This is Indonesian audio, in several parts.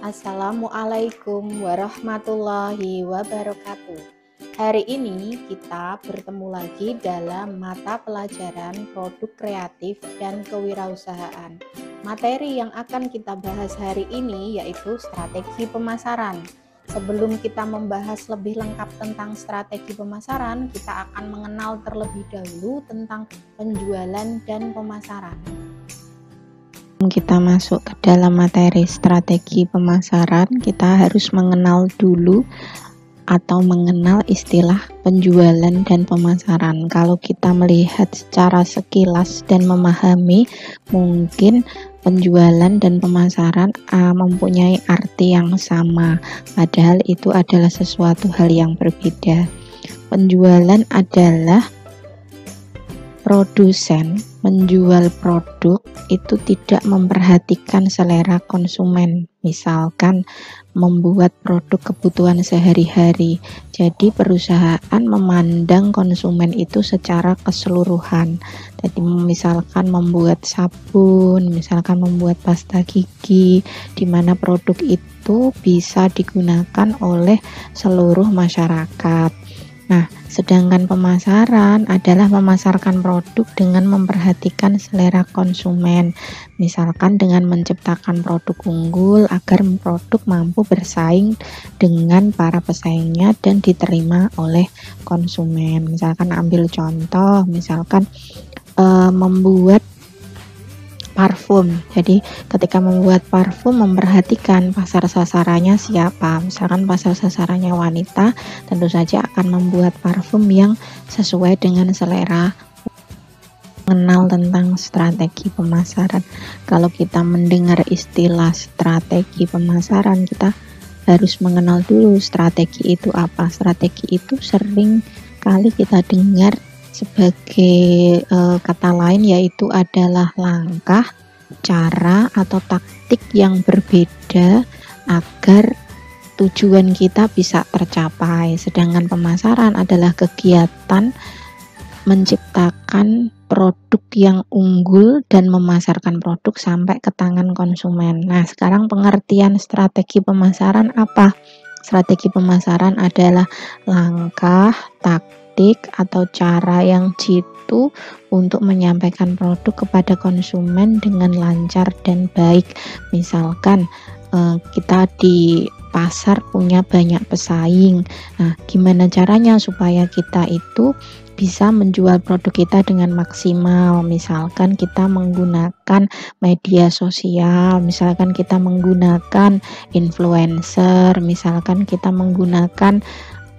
Assalamualaikum warahmatullahi wabarakatuh. Hari ini kita bertemu lagi dalam mata pelajaran produk kreatif dan kewirausahaan. Materi yang akan kita bahas hari ini yaitu strategi pemasaran. Sebelum kita membahas lebih lengkap tentang strategi pemasaran, kita akan mengenal terlebih dahulu tentang penjualan dan pemasaran. Kita masuk ke dalam materi strategi pemasaran, kita harus mengenal dulu atau mengenal istilah penjualan dan pemasaran. Kalau kita melihat secara sekilas dan memahami, mungkin penjualan dan pemasaran mempunyai arti yang sama, padahal itu adalah sesuatu hal yang berbeda. Penjualan adalah produsen menjual produk itu tidak memperhatikan selera konsumen, misalkan membuat produk kebutuhan sehari-hari. Jadi perusahaan memandang konsumen itu secara keseluruhan. Jadi misalkan membuat sabun, misalkan membuat pasta gigi, di mana produk itu bisa digunakan oleh seluruh masyarakat. Nah, sedangkan pemasaran adalah memasarkan produk dengan memperhatikan selera konsumen, misalkan dengan menciptakan produk unggul agar produk mampu bersaing dengan para pesaingnya dan diterima oleh konsumen. Misalkan ambil contoh, misalkan membuat parfum. Jadi ketika membuat parfum memperhatikan pasar sasarannya siapa. Misalkan pasar sasarannya wanita, tentu saja akan membuat parfum yang sesuai dengan selera. Mengenal tentang strategi pemasaran. Kalau kita mendengar istilah strategi pemasaran, kita harus mengenal dulu strategi itu apa. Strategi itu sering kali kita dengar sebagai kata lain, yaitu adalah langkah, cara atau taktik yang berbeda agar tujuan kita bisa tercapai. Sedangkan pemasaran adalah kegiatan menciptakan produk yang unggul dan memasarkan produk sampai ke tangan konsumen. Nah, sekarang pengertian strategi pemasaran apa? Strategi pemasaran adalah langkah, taktik atau cara yang jitu untuk menyampaikan produk kepada konsumen dengan lancar dan baik. Misalkan kita di pasar punya banyak pesaing. Nah, gimana caranya supaya kita itu bisa menjual produk kita dengan maksimal? Misalkan kita menggunakan media sosial, misalkan kita menggunakan influencer, misalkan kita menggunakan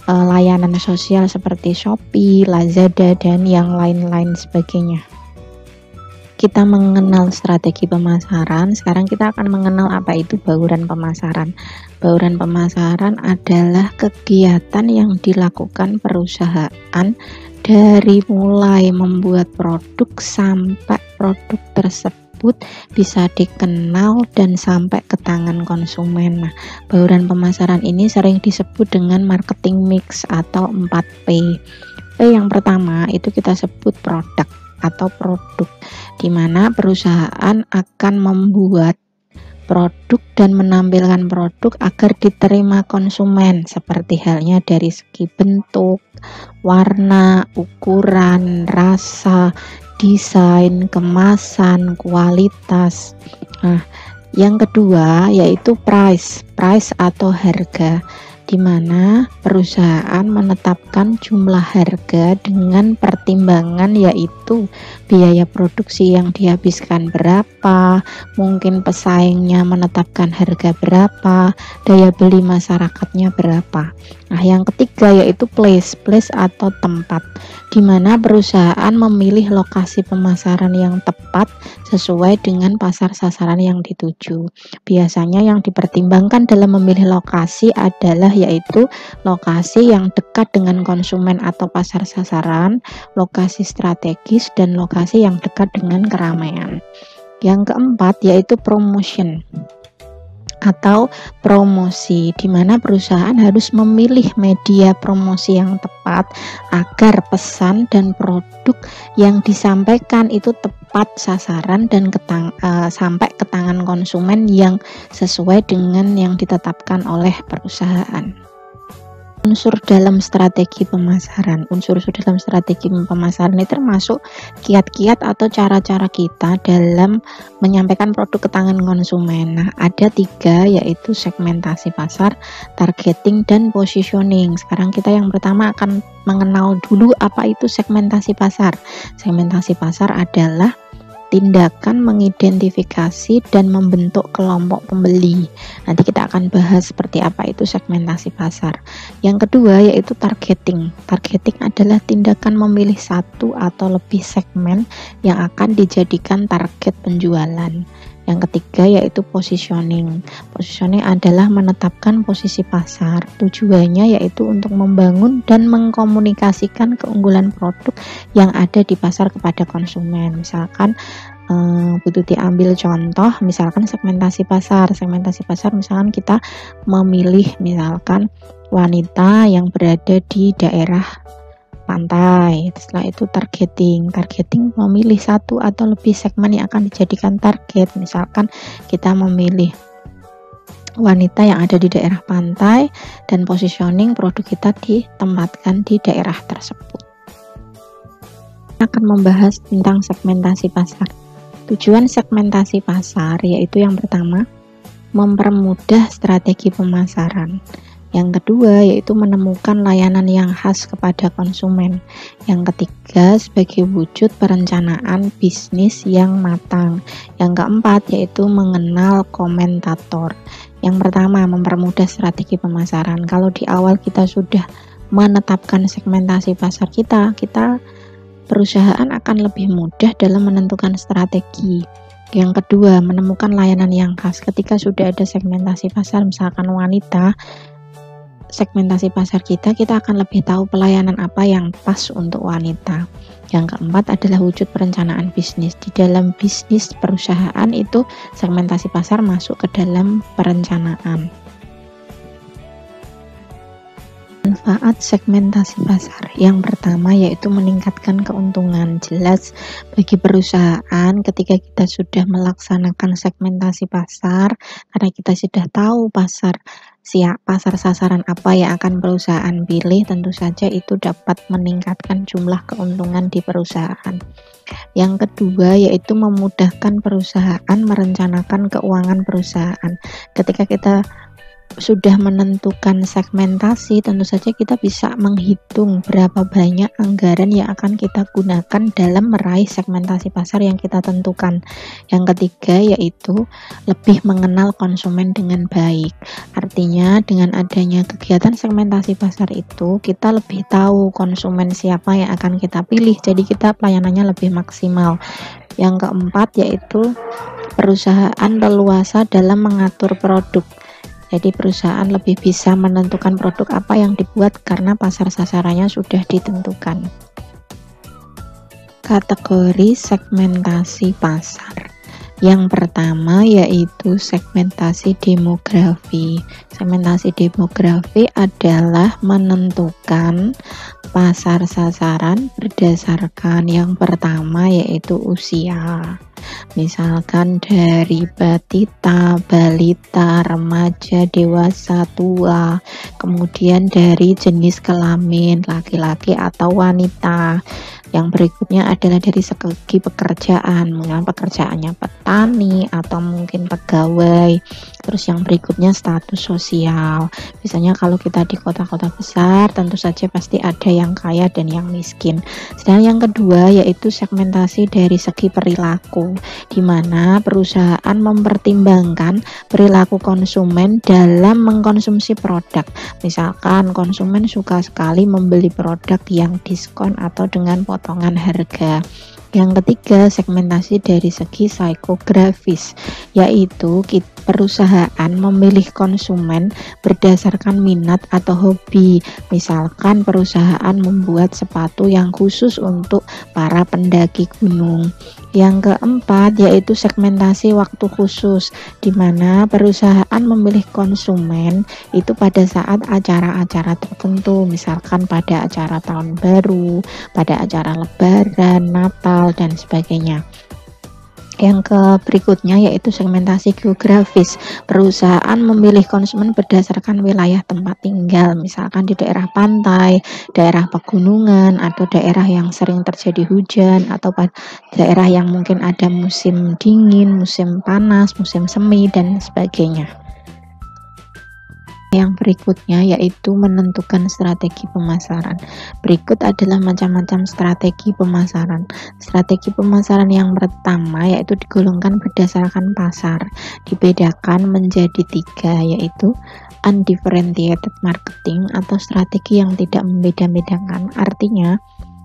layanan sosial seperti Shopee, Lazada, dan yang lain-lain sebagainya. Kita mengenal strategi pemasaran. Sekarang kita akan mengenal apa itu bauran pemasaran. Bauran pemasaran adalah kegiatan yang dilakukan perusahaan dari mulai membuat produk sampai produk tersebut bisa dikenal dan sampai ke tangan konsumen. Nah, bauran pemasaran ini sering disebut dengan marketing mix atau 4P. P yang pertama itu kita sebut produk atau produk, di mana perusahaan akan membuat produk dan menampilkan produk agar diterima konsumen, seperti halnya dari segi bentuk, warna, ukuran, rasa, desain, kemasan, kualitas. Nah, yang kedua yaitu price atau harga, di mana perusahaan menetapkan jumlah harga dengan pertimbangan yaitu biaya produksi yang dihabiskan berapa, mungkin pesaingnya menetapkan harga berapa, daya beli masyarakatnya berapa. Nah, yang ketiga yaitu place atau tempat, di mana perusahaan memilih lokasi pemasaran yang tepat sesuai dengan pasar sasaran yang dituju. Biasanya yang dipertimbangkan dalam memilih lokasi adalah yaitu lokasi yang dekat dengan konsumen atau pasar sasaran, lokasi strategis, dan lokasi yang dekat dengan keramaian. Yang keempat yaitu promotion. atau promosi, di mana perusahaan harus memilih media promosi yang tepat agar pesan dan produk yang disampaikan itu tepat sasaran dan sampai ke tangan konsumen yang sesuai dengan yang ditetapkan oleh perusahaan. Unsur dalam strategi pemasaran. Unsur dalam strategi pemasaran ini termasuk kiat-kiat atau cara-cara kita dalam menyampaikan produk ke tangan konsumen. Nah, ada 3, yaitu segmentasi pasar, targeting, dan positioning. Sekarang kita yang pertama akan mengenal dulu apa itu segmentasi pasar. Segmentasi pasar adalah tindakan mengidentifikasi dan membentuk kelompok pembeli. Nanti kita akan bahas seperti apa itu segmentasi pasar. Yang kedua yaitu targeting. Targeting adalah tindakan memilih satu atau lebih segmen yang akan dijadikan target penjualan. Yang ketiga yaitu positioning. Positioning adalah menetapkan posisi pasar. Tujuannya yaitu untuk membangun dan mengkomunikasikan keunggulan produk yang ada di pasar kepada konsumen. Misalkan butuh diambil contoh, misalkan segmentasi pasar. Segmentasi pasar misalkan kita memilih misalkan wanita yang berada di daerah pantai. Setelah itu targeting memilih satu atau lebih segmen yang akan dijadikan target. Misalkan kita memilih wanita yang ada di daerah pantai dan positioning produk kita ditempatkan di daerah tersebut. Kita akan membahas tentang segmentasi pasar. Tujuan segmentasi pasar yaitu yang pertama mempermudah strategi pemasaran. Yang kedua yaitu menemukan layanan yang khas kepada konsumen. Yang ketiga sebagai wujud perencanaan bisnis yang matang. Yang keempat yaitu mengenal komentator. Yang pertama mempermudah strategi pemasaran. Kalau di awal kita sudah menetapkan segmentasi pasar kita perusahaan akan lebih mudah dalam menentukan strategi. Yang kedua menemukan layanan yang khas. Ketika sudah ada segmentasi pasar misalkan wanita, segmentasi pasar kita akan lebih tahu pelayanan apa yang pas untuk wanita. Yang keempat adalah wujud perencanaan bisnis. Di dalam bisnis perusahaan itu segmentasi pasar masuk ke dalam perencanaan. Manfaat segmentasi pasar. Yang pertama yaitu meningkatkan keuntungan. Jelas bagi perusahaan ketika kita sudah melaksanakan segmentasi pasar, karena kita sudah tahu pasar sasaran apa yang akan perusahaan pilih, tentu saja itu dapat meningkatkan jumlah keuntungan di perusahaan. Yang kedua yaitu memudahkan perusahaan merencanakan keuangan perusahaan. Ketika kita sudah menentukan segmentasi, tentu saja kita bisa menghitung berapa banyak anggaran yang akan kita gunakan dalam meraih segmentasi pasar yang kita tentukan. Yang ketiga yaitu lebih mengenal konsumen dengan baik. Artinya dengan adanya kegiatan segmentasi pasar itu kita lebih tahu konsumen siapa yang akan kita pilih, jadi kita pelayanannya lebih maksimal. Yang keempat yaitu perusahaan leluasa dalam mengatur produk. Jadi perusahaan lebih bisa menentukan produk apa yang dibuat karena pasar sasarannya sudah ditentukan. Kategori segmentasi pasar. Yang pertama yaitu segmentasi demografi. Segmentasi demografi adalah menentukan pasar sasaran berdasarkan yang pertama yaitu usia. Misalkan dari batita, balita, remaja, dewasa, tua, kemudian dari jenis kelamin laki-laki atau wanita. Yang berikutnya adalah dari segi pekerjaan, mungkin pekerjaannya petani atau mungkin pegawai. Terus yang berikutnya status sosial. Biasanya kalau kita di kota-kota besar tentu saja pasti ada yang kaya dan yang miskin. Sedangkan yang kedua yaitu segmentasi dari segi perilaku, di mana perusahaan mempertimbangkan perilaku konsumen dalam mengkonsumsi produk. Misalkan konsumen suka sekali membeli produk yang diskon atau dengan potongan harga. Yang ketiga, segmentasi dari segi psikografis, yaitu perusahaan memilih konsumen berdasarkan minat atau hobi. Misalkan perusahaan membuat sepatu yang khusus untuk para pendaki gunung. Yang keempat yaitu segmentasi waktu khusus, di mana perusahaan memilih konsumen itu pada saat acara-acara tertentu, misalkan pada acara tahun baru, pada acara lebaran, Natal, dan sebagainya. Yang berikutnya yaitu segmentasi geografis. Perusahaan memilih konsumen berdasarkan wilayah tempat tinggal, misalkan di daerah pantai, daerah pegunungan, atau daerah yang sering terjadi hujan, atau daerah yang mungkin ada musim dingin, musim panas, musim semi, dan sebagainya. Yang berikutnya yaitu menentukan strategi pemasaran. Berikut adalah macam-macam strategi pemasaran. Strategi pemasaran yang pertama yaitu digolongkan berdasarkan pasar. Dibedakan menjadi 3, yaitu undifferentiated marketing atau strategi yang tidak membeda-bedakan. Artinya,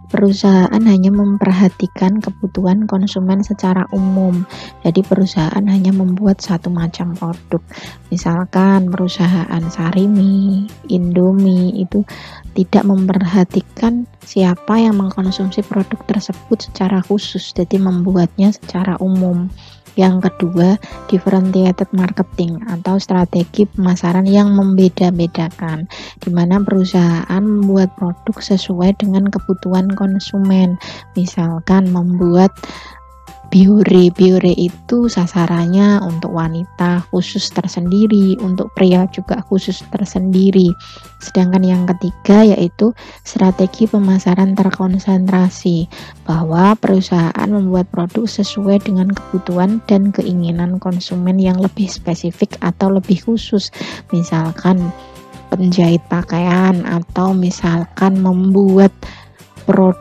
perusahaan hanya memperhatikan kebutuhan konsumen secara umum. Jadi perusahaan hanya membuat satu macam produk. Misalkan perusahaan Sarimi, Indomie itu tidak memperhatikan siapa yang mengkonsumsi produk tersebut secara khusus, jadi membuatnya secara umum. Yang kedua, differentiated marketing atau strategi pemasaran yang membeda-bedakan, di mana perusahaan membuat produk sesuai dengan kebutuhan konsumen. Misalkan membuat Biore itu sasarannya untuk wanita khusus tersendiri, untuk pria juga khusus tersendiri. Sedangkan yang ketiga yaitu strategi pemasaran terkonsentrasi, bahwa perusahaan membuat produk sesuai dengan kebutuhan dan keinginan konsumen yang lebih spesifik atau lebih khusus. Misalkan penjahit pakaian, atau misalkan membuat produk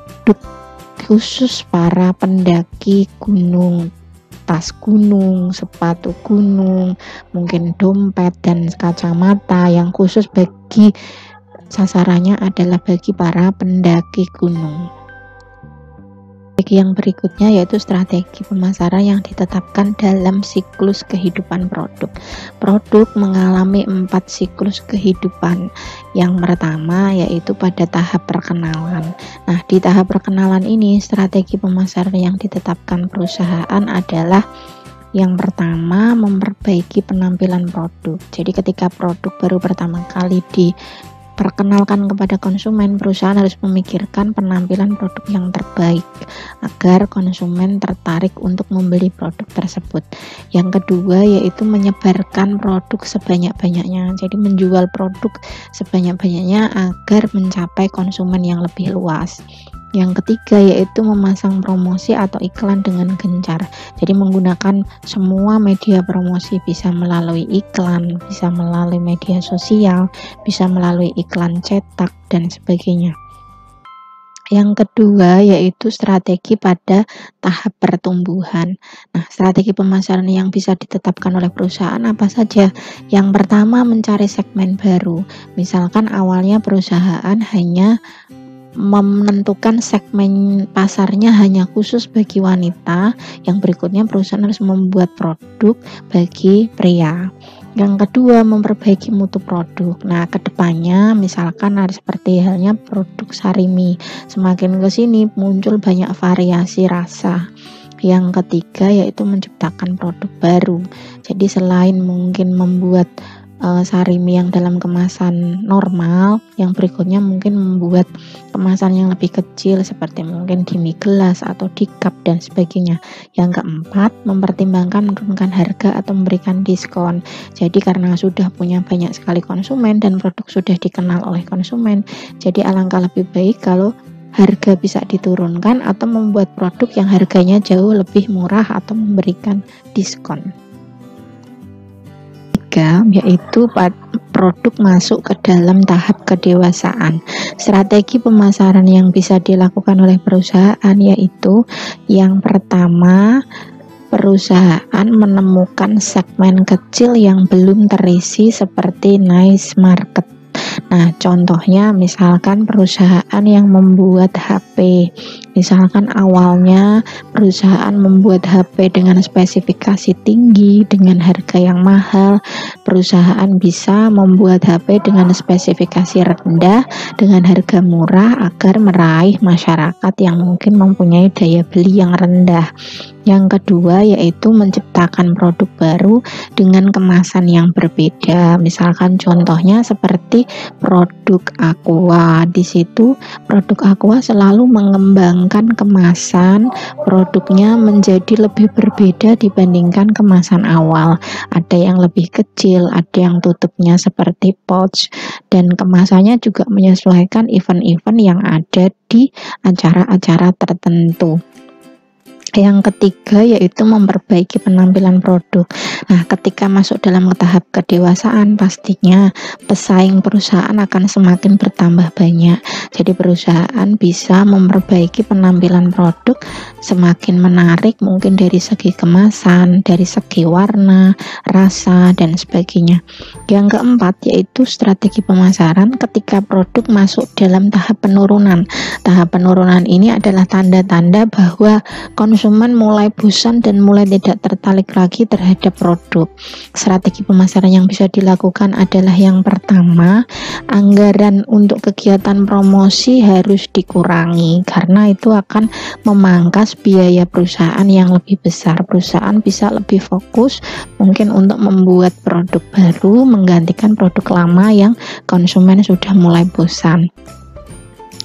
khusus para pendaki gunung, tas gunung, sepatu gunung, mungkin dompet dan kacamata yang khusus bagi sasarannya adalah bagi para pendaki gunung. Yang berikutnya yaitu strategi pemasaran yang ditetapkan dalam siklus kehidupan produk. Produk mengalami 4 siklus kehidupan. Yang pertama yaitu pada tahap perkenalan. Nah, di tahap perkenalan ini strategi pemasaran yang ditetapkan perusahaan adalah yang pertama, memperbaiki penampilan produk. Jadi ketika produk baru pertama kali diperkenalkan kepada konsumen, perusahaan harus memikirkan penampilan produk yang terbaik agar konsumen tertarik untuk membeli produk tersebut. Yang kedua yaitu menyebarkan produk sebanyak-banyaknya, jadi menjual produk sebanyak-banyaknya agar mencapai konsumen yang lebih luas. Yang ketiga yaitu memasang promosi atau iklan dengan gencar, jadi menggunakan semua media promosi, bisa melalui iklan, bisa melalui media sosial, bisa melalui iklan cetak dan sebagainya. Yang kedua yaitu strategi pada tahap pertumbuhan. Nah, strategi pemasaran yang bisa ditetapkan oleh perusahaan apa saja? Yang pertama, mencari segmen baru. Misalkan awalnya perusahaan hanya menentukan segmen pasarnya hanya khusus bagi wanita, yang berikutnya perusahaan harus membuat produk bagi pria. Yang kedua, memperbaiki mutu produk. Nah, kedepannya misalkan ada seperti halnya produk Sarimi, semakin ke sini muncul banyak variasi rasa. Yang ketiga yaitu menciptakan produk baru. Jadi selain mungkin membuat Sarimi yang dalam kemasan normal, yang berikutnya mungkin membuat kemasan yang lebih kecil seperti mungkin di mie gelas atau di cup dan sebagainya. Yang keempat, mempertimbangkan menurunkan harga atau memberikan diskon. Jadi karena sudah punya banyak sekali konsumen dan produk sudah dikenal oleh konsumen, jadi alangkah lebih baik kalau harga bisa diturunkan atau membuat produk yang harganya jauh lebih murah atau memberikan diskon. Yaitu produk masuk ke dalam tahap kedewasaan. Strategi pemasaran yang bisa dilakukan oleh perusahaan yaitu yang pertama, perusahaan menemukan segmen kecil yang belum terisi seperti niche market. Nah, contohnya misalkan perusahaan yang membuat HP. Misalkan awalnya perusahaan membuat HP dengan spesifikasi tinggi, dengan harga yang mahal. Perusahaan bisa membuat HP dengan spesifikasi rendah, dengan harga murah agar meraih masyarakat yang mungkin mempunyai daya beli yang rendah. Yang kedua yaitu menciptakan produk baru dengan kemasan yang berbeda. Misalkan contohnya seperti produk Aqua. Di situ produk Aqua selalu mengembangkan kemasan produknya menjadi lebih berbeda dibandingkan kemasan awal. Ada yang lebih kecil, ada yang tutupnya seperti pouch, dan kemasannya juga menyesuaikan event-event yang ada di acara-acara tertentu. Yang ketiga yaitu memperbaiki penampilan produk. Nah, ketika masuk dalam tahap kedewasaan, pastinya pesaing perusahaan akan semakin bertambah banyak. Jadi perusahaan bisa memperbaiki penampilan produk semakin menarik, mungkin dari segi kemasan, dari segi warna, rasa, dan sebagainya. Yang keempat yaitu strategi pemasaran ketika produk masuk dalam tahap penurunan. Tahap penurunan ini adalah tanda-tanda bahwa konsumen mulai bosan dan mulai tidak tertarik lagi terhadap produk. Strategi pemasaran yang bisa dilakukan adalah yang pertama, anggaran untuk kegiatan promosi harus dikurangi karena itu akan memangkas biaya perusahaan yang lebih besar. Perusahaan bisa lebih fokus mungkin untuk membuat produk baru menggantikan produk lama yang konsumen sudah mulai bosan.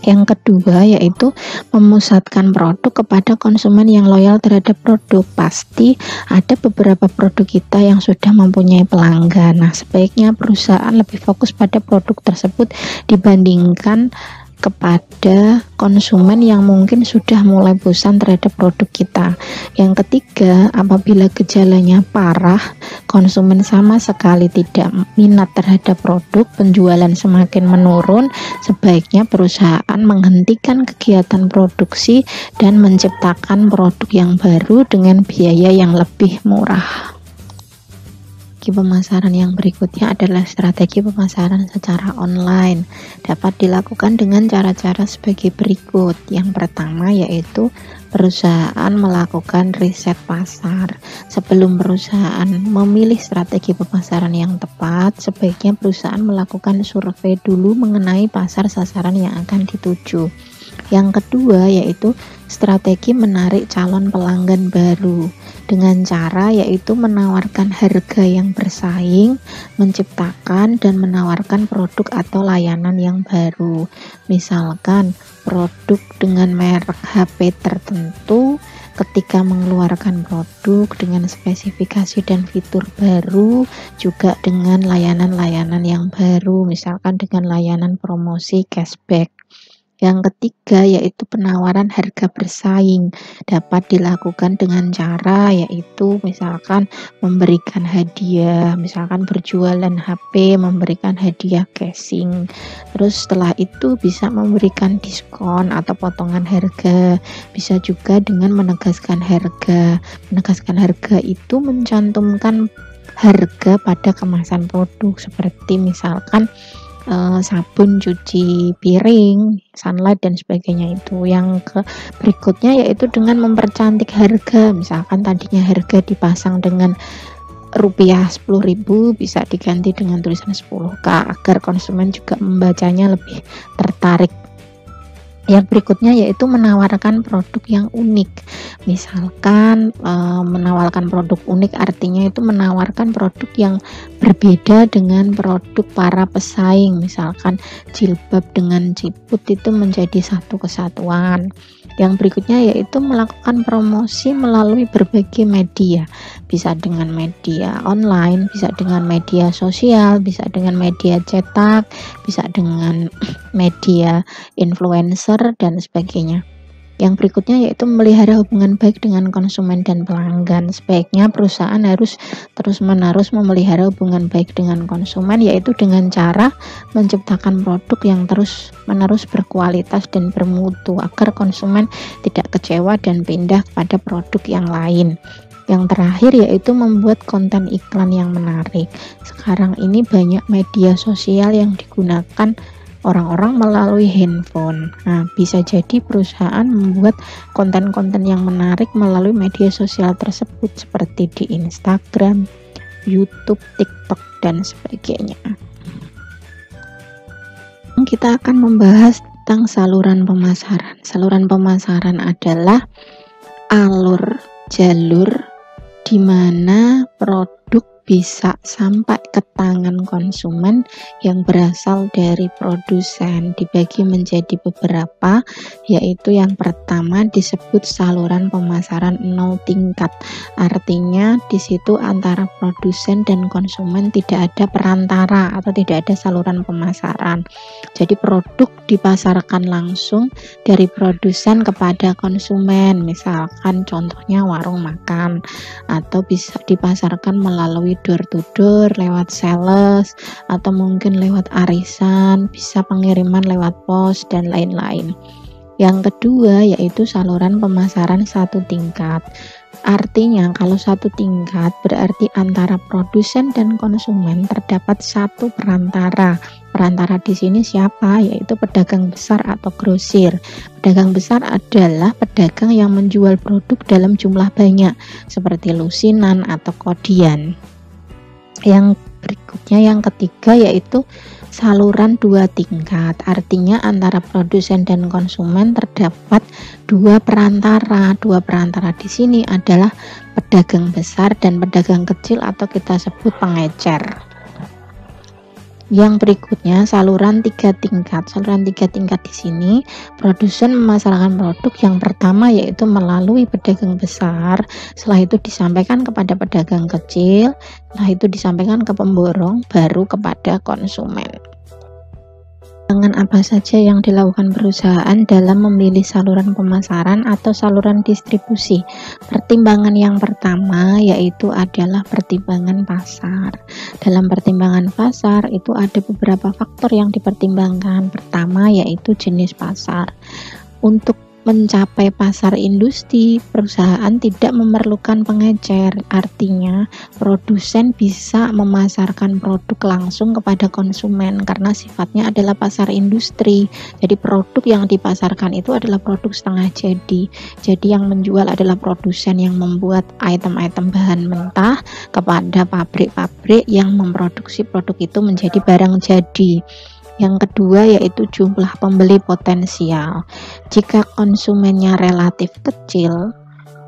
Yang kedua yaitu memusatkan produk kepada konsumen yang loyal terhadap produk. Pasti ada beberapa produk kita yang sudah mempunyai pelanggan. Nah, sebaiknya perusahaan lebih fokus pada produk tersebut dibandingkan kepada konsumen yang mungkin sudah mulai bosan terhadap produk kita. Yang ketiga, apabila gejalanya parah, konsumen sama sekali tidak minat terhadap produk, penjualan semakin menurun, sebaiknya perusahaan menghentikan kegiatan produksi dan menciptakan produk yang baru dengan biaya yang lebih murah. Strategi pemasaran yang berikutnya adalah strategi pemasaran secara online. Dapat dilakukan dengan cara-cara sebagai berikut. Yang pertama yaitu perusahaan melakukan riset pasar. Sebelum perusahaan memilih strategi pemasaran yang tepat, sebaiknya perusahaan melakukan survei dulu mengenai pasar sasaran yang akan dituju. Yang kedua yaitu strategi menarik calon pelanggan baru dengan cara yaitu menawarkan harga yang bersaing, menciptakan dan menawarkan produk atau layanan yang baru. Misalkan produk dengan merek HP tertentu, ketika mengeluarkan produk dengan spesifikasi dan fitur baru, juga dengan layanan-layanan yang baru, misalkan dengan layanan promosi cashback. Yang ketiga yaitu penawaran harga bersaing. Dapat dilakukan dengan cara yaitu misalkan memberikan hadiah, misalkan berjualan HP memberikan hadiah casing. Terus setelah itu bisa memberikan diskon atau potongan harga. Bisa juga dengan menegaskan harga. Menegaskan harga itu mencantumkan harga pada kemasan produk seperti misalkan sabun cuci piring, sunlight dan sebagainya itu. Yang berikutnya yaitu dengan mempercantik harga. Misalkan tadinya harga dipasang dengan rupiah 10.000 bisa diganti dengan tulisan 10.000 agar konsumen juga membacanya lebih tertarik. Yang berikutnya yaitu menawarkan produk yang unik. Misalkan menawarkan produk unik artinya itu menawarkan produk yang berbeda dengan produk para pesaing. Misalkan jilbab dengan ciput itu menjadi satu kesatuan. Yang berikutnya yaitu melakukan promosi melalui berbagai media. Bisa dengan media online, bisa dengan media sosial, bisa dengan media cetak, bisa dengan media influencer dan sebagainya. Yang berikutnya yaitu memelihara hubungan baik dengan konsumen dan pelanggan. Sebaiknya perusahaan harus terus-menerus memelihara hubungan baik dengan konsumen, yaitu dengan cara menciptakan produk yang terus-menerus berkualitas dan bermutu agar konsumen tidak kecewa dan pindah kepada produk yang lain. Yang terakhir yaitu membuat konten iklan yang menarik. Sekarang ini banyak media sosial yang digunakan orang-orang melalui handphone. Nah, bisa jadi perusahaan membuat konten-konten yang menarik melalui media sosial tersebut seperti di Instagram, YouTube, TikTok, dan sebagainya. Kita akan membahas tentang saluran pemasaran. Saluran pemasaran adalah alur jalur di mana produk bisa sampai ke tangan konsumen yang berasal dari produsen. Dibagi menjadi beberapa, yaitu yang pertama disebut saluran pemasaran 0 tingkat. Artinya di situ antara produsen dan konsumen tidak ada perantara atau tidak ada saluran pemasaran. Jadi produk dipasarkan langsung dari produsen kepada konsumen. Misalkan contohnya warung makan, atau bisa dipasarkan melalui door to door, lewat sales, atau mungkin lewat arisan, bisa pengiriman lewat pos dan lain-lain. Yang kedua yaitu saluran pemasaran 1 tingkat. Artinya kalau 1 tingkat berarti antara produsen dan konsumen terdapat 1 perantara. Perantara di sini siapa? Yaitu pedagang besar atau grosir. Pedagang besar adalah pedagang yang menjual produk dalam jumlah banyak seperti lusinan atau kodian. Yang berikutnya yang ketiga yaitu saluran 2 tingkat. Artinya antara produsen dan konsumen terdapat 2 perantara. 2 perantara di sini adalah pedagang besar dan pedagang kecil atau kita sebut pengecer. Yang berikutnya saluran 3 tingkat. Saluran 3 tingkat di sini produsen memasarkan produk yang pertama yaitu melalui pedagang besar, setelah itu disampaikan kepada pedagang kecil, setelah itu disampaikan ke pemborong, baru kepada konsumen. Pertimbangan apa saja yang dilakukan perusahaan dalam memilih saluran pemasaran atau saluran distribusi? Pertimbangan yang pertama yaitu adalah pertimbangan pasar. Dalam pertimbangan pasar itu ada beberapa faktor yang dipertimbangkan. Pertama yaitu jenis pasar. Untuk mencapai pasar industri, perusahaan tidak memerlukan pengecer. Artinya, produsen bisa memasarkan produk langsung kepada konsumen karena sifatnya adalah pasar industri. Jadi produk yang dipasarkan itu adalah produk setengah jadi. Jadi yang menjual adalah produsen yang membuat item-item bahan mentah kepada pabrik-pabrik yang memproduksi produk itu menjadi barang jadi. Yang kedua yaitu jumlah pembeli potensial. Jika konsumennya relatif kecil,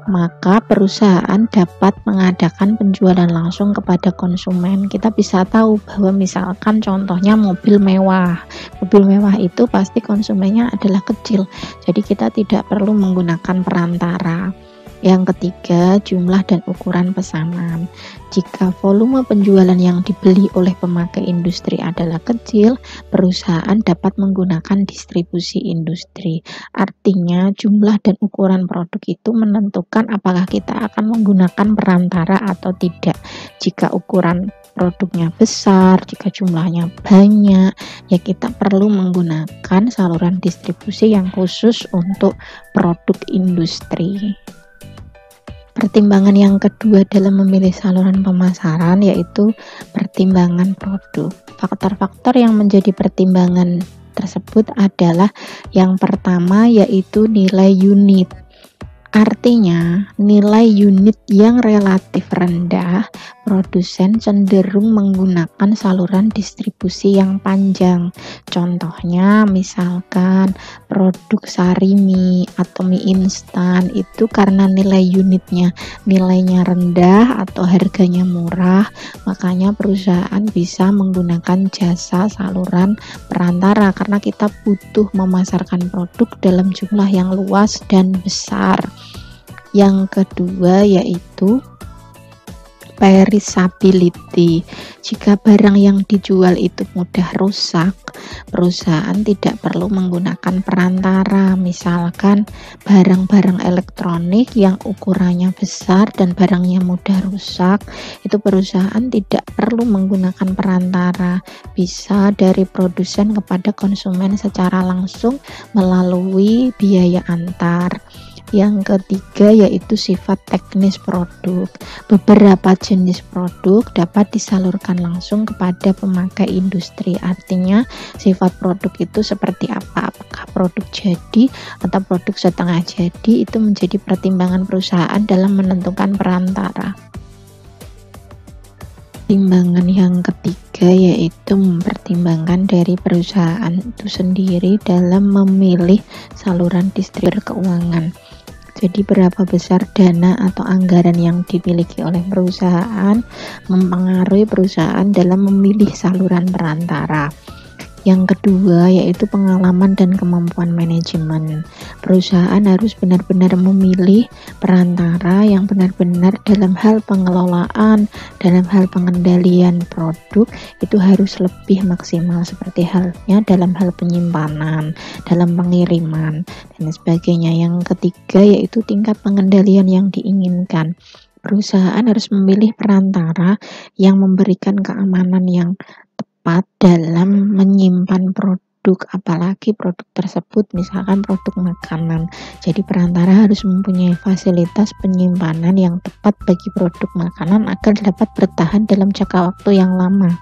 maka perusahaan dapat mengadakan penjualan langsung kepada konsumen. Kita bisa tahu bahwa misalkan contohnya mobil mewah. Mobil mewah itu pasti konsumennya adalah kecil. Jadi kita tidak perlu menggunakan perantara. Yang ketiga, jumlah dan ukuran pesanan. Jika volume penjualan yang dibeli oleh pemakai industri adalah kecil, perusahaan dapat menggunakan distribusi industri. Artinya, jumlah dan ukuran produk itu menentukan apakah kita akan menggunakan perantara atau tidak. Jika ukuran produknya besar, jika jumlahnya banyak, ya kita perlu menggunakan saluran distribusi yang khusus untuk produk industri. Pertimbangan yang kedua dalam memilih saluran pemasaran yaitu pertimbangan produk. Faktor-faktor yang menjadi pertimbangan tersebut adalah yang pertama yaitu nilai unit. Artinya, nilai unit yang relatif rendah, produsen cenderung menggunakan saluran distribusi yang panjang. Contohnya, misalkan produk sari mie atau mie instan itu karena nilai unitnya nilainya rendah atau harganya murah, makanya perusahaan bisa menggunakan jasa saluran perantara karena kita butuh memasarkan produk dalam jumlah yang luas dan besar. Yang kedua yaitu perishability. Jika barang yang dijual itu mudah rusak, perusahaan tidak perlu menggunakan perantara. Misalkan barang-barang elektronik yang ukurannya besar dan barangnya mudah rusak, itu perusahaan tidak perlu menggunakan perantara. Bisa dari produsen kepada konsumen secara langsung melalui biaya antar. Yang ketiga yaitu sifat teknis produk. Beberapa jenis produk dapat disalurkan langsung kepada pemakai industri. Artinya sifat produk itu seperti apa? Apakah produk jadi atau produk setengah jadi, itu menjadi pertimbangan perusahaan dalam menentukan perantara. Pertimbangan yang ketiga yaitu mempertimbangkan dari perusahaan itu sendiri dalam memilih saluran distribusi keuangan. Jadi berapa besar dana atau anggaran yang dimiliki oleh perusahaan mempengaruhi perusahaan dalam memilih saluran perantara. Yang kedua yaitu pengalaman dan kemampuan manajemen. Perusahaan harus benar-benar memilih perantara yang benar-benar dalam hal pengelolaan, dalam hal pengendalian produk itu harus lebih maksimal, seperti halnya dalam hal penyimpanan, dalam pengiriman dan sebagainya. Yang ketiga yaitu tingkat pengendalian yang diinginkan. Perusahaan harus memilih perantara yang memberikan keamanan yang tepat dalam menyimpan produk, apalagi produk tersebut misalkan produk makanan. Jadi perantara harus mempunyai fasilitas penyimpanan yang tepat bagi produk makanan agar dapat bertahan dalam jangka waktu yang lama.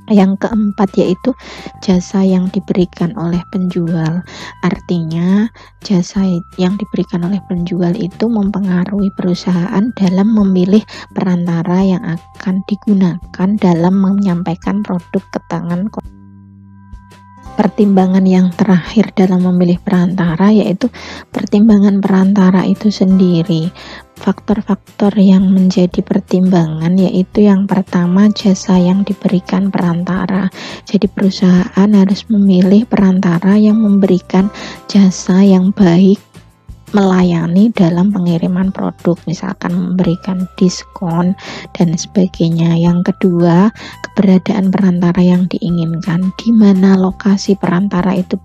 Yang keempat yaitu jasa yang diberikan oleh penjual. Artinya jasa yang diberikan oleh penjual itu mempengaruhi perusahaan dalam memilih perantara yang akan digunakan dalam menyampaikan produk ke tangan konsumen. Pertimbangan yang terakhir dalam memilih perantara yaitu pertimbangan perantara itu sendiri. Faktor-faktor yang menjadi pertimbangan yaitu yang pertama jasa yang diberikan perantara. Jadi perusahaan harus memilih perantara yang memberikan jasa yang baik melayani dalam pengiriman produk, misalkan memberikan diskon dan sebagainya. Yang kedua, keberadaan perantara yang diinginkan, di mana lokasi perantara itu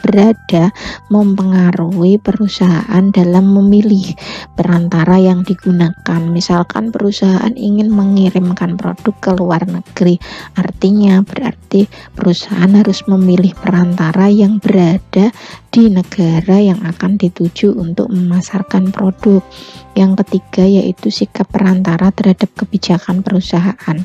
berada mempengaruhi perusahaan dalam memilih perantara yang digunakan. Misalkan perusahaan ingin mengirimkan produk ke luar negeri, artinya berarti perusahaan harus memilih perantara yang berada di negara yang akan dituju untuk memasarkan produk. Yang ketiga yaitu sikap perantara terhadap kebijakan perusahaan.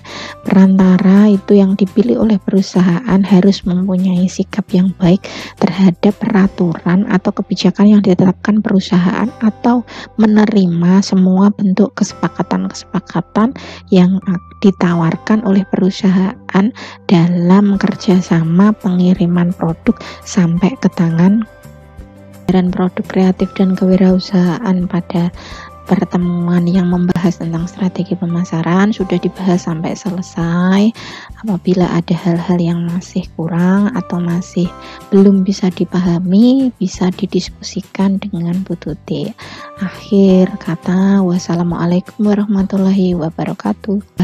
Perantara itu yang dipilih oleh perusahaan harus mempunyai sikap yang baik terhadap peraturan atau kebijakan yang ditetapkan perusahaan atau menerima semua bentuk kesepakatan-kesepakatan yang ditawarkan oleh perusahaan dalam kerjasama pengiriman produk sampai ke tangan. Produk kreatif dan kewirausahaan pada pertemuan yang membahas tentang strategi pemasaran sudah dibahas sampai selesai. Apabila ada hal-hal yang masih kurang atau masih belum bisa dipahami, bisa didiskusikan dengan Bu Tuti. Akhir kata, wassalamualaikum warahmatullahi wabarakatuh.